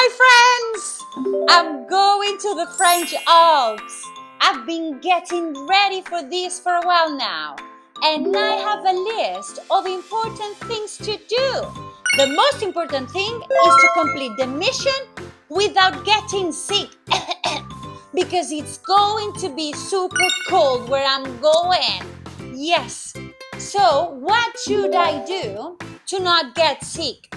Hi friends! I'm going to the French Alps. I've been getting ready for this for a while now, and I have a list of important things to do. The most important thing is to complete the mission without getting sick because it's going to be super cold where I'm going. Yes. So, what should I do to not get sick?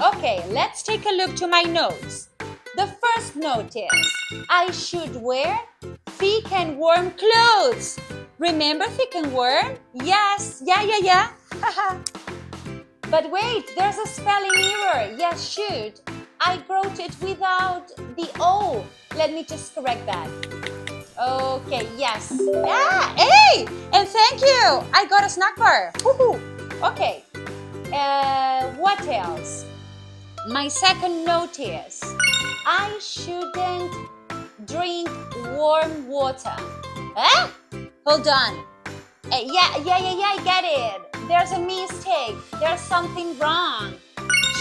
Okay, let's take a look to my notes. The first note is, I should wear thick and warm clothes. Remember thick and warm? Yes, yeah. But wait, there's a spelling error. Yes, should. I wrote it without the O. Let me just correct that. Okay, yes. Ah, hey! And thank you! I got a snack bar. Woohoo! Okay. What else? My second note is, I shouldn't drink warm water. Huh? Hold on. Yeah, I get it. There's a mistake. There's something wrong.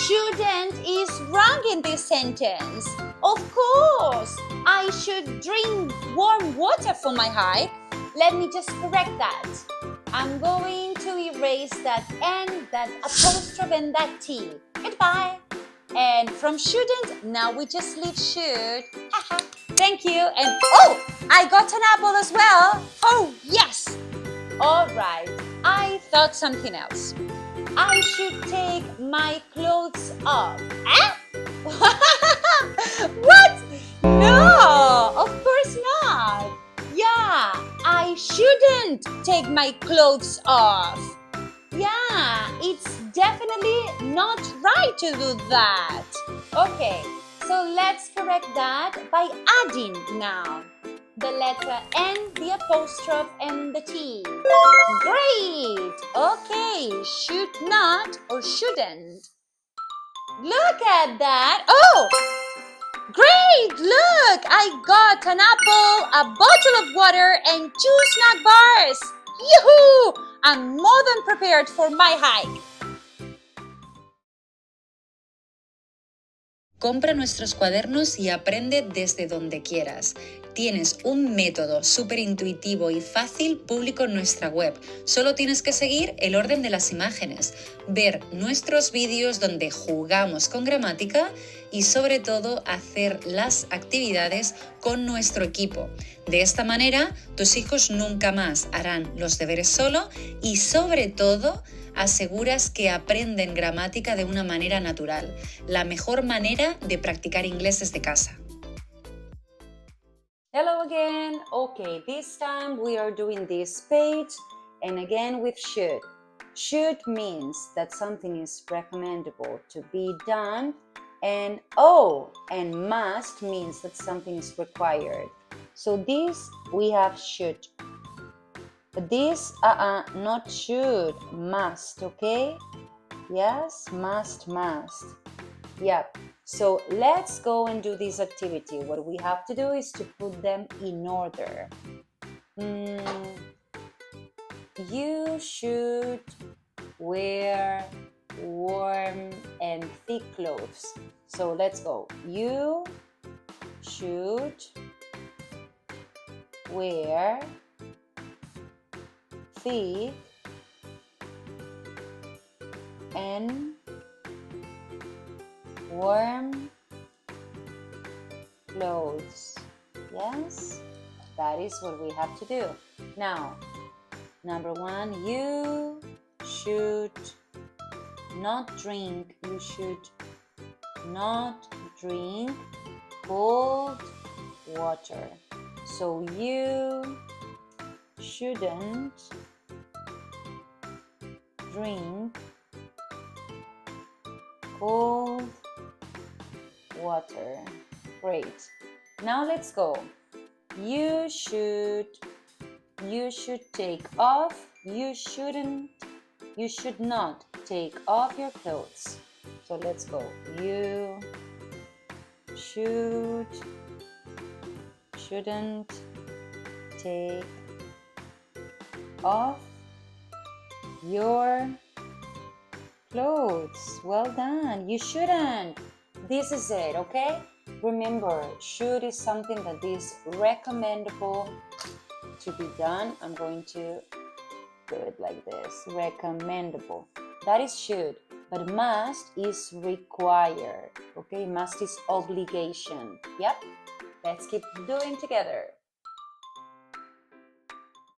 Shouldn't is wrong in this sentence. Of course, I should drink warm water for my hike. Let me just correct that. I'm going to erase that N, that apostrophe, and that T. Goodbye. And from shouldn't, now we just leave should. Thank you. And oh, I got an apple as well. Oh, yes. All right. I thought something else. I should take my clothes off. Huh? What? No, of course not. Yeah, I shouldn't take my clothes off. Yeah, it's definitely not right to do that. Okay, so let's correct that by adding now the letter N, the apostrophe, and the T. Great! Okay, should not or shouldn't. Look at that. Oh! Great! Look! I got an apple, a bottle of water, and 2 snack bars. Yoo-hoo! I'm more than prepared for my hike. Compra nuestros cuadernos y aprende desde donde quieras. Tienes un método súper intuitivo y fácil público en nuestra web. Solo tienes que seguir el orden de las imágenes, ver nuestros vídeos donde jugamos con gramática y sobre todo hacer las actividades con nuestro equipo. De esta manera, tus hijos nunca más harán los deberes solo y sobre todo aseguras que aprenden gramática de una manera natural, la mejor manera de practicar inglés desde casa. Hello again. Okay, this time we are doing this page and again with should. Should means that something is recommendable to be done, and and must means that something is required. So this we have should. This not should, must, okay? Yes, must. Yep. So let's go and do this activity. What we have to do is to put them in order. You should wear warm and thick clothes. So let's go. You should wear thick and warm clothes. Yes, that is what we have to do. Now, number 1, you should not drink. You should not drink cold water. So you shouldn't drink cold water. Great. Now let's go. You should take off. You should not take off your clothes. So let's go. You shouldn't take off your clothes. Well done. You shouldn't. This is it, okay? Remember, should is something that is recommendable to be done. I'm going to do it like this, recommendable. That is should, but must is required, okay? Must is obligation. Yep, let's keep doing together.